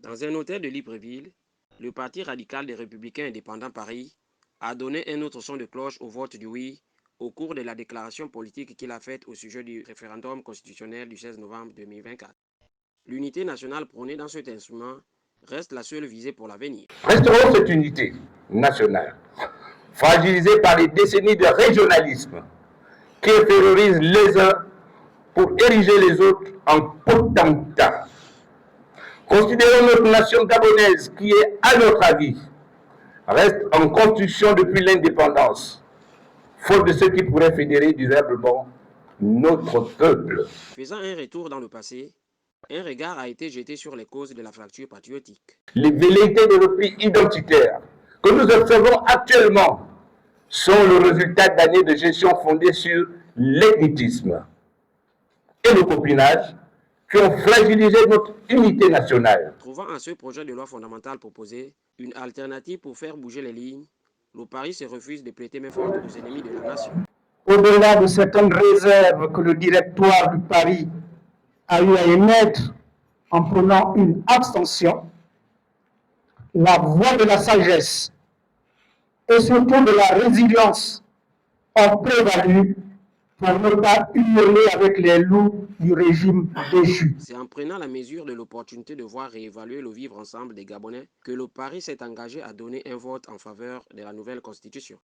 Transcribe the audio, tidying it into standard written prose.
Dans un hôtel de Libreville, le Parti radical des Républicains indépendants Paris a donné un autre son de cloche au vote du oui au cours de la déclaration politique qu'il a faite au sujet du référendum constitutionnel du 16 novembre 2024. L'unité nationale prônée dans cet instrument reste la seule visée pour l'avenir. Restaurons cette unité nationale, fragilisée par les décennies de régionalisme qui terrorisent les uns pour ériger les autres en potentats. Considérons notre nation gabonaise qui est, à notre avis, reste en construction depuis l'indépendance, faute de ce qui pourrait fédérer durablement notre peuple. Faisant un retour dans le passé, un regard a été jeté sur les causes de la fracture patriotique. Les velléités de repli identitaire que nous observons actuellement sont le résultat d'années de gestion fondée sur l'ethnicisme et le copinage qui ont fragilisé notre unité nationale. Trouvant à ce projet de loi fondamentale proposé une alternative pour faire bouger les lignes, le Paris se refuse de prêter main forte aux ennemis de la nation. Au-delà de certaines réserves que le directoire du Paris a eu à émettre en prenant une abstention, la voie de la sagesse et surtout de la résilience ont prévalu pour ne pas hurler avec les loups du régime déchu. C'est en prenant la mesure de l'opportunité de voir réévaluer le vivre ensemble des Gabonais que le Paris s'est engagé à donner un vote en faveur de la nouvelle constitution.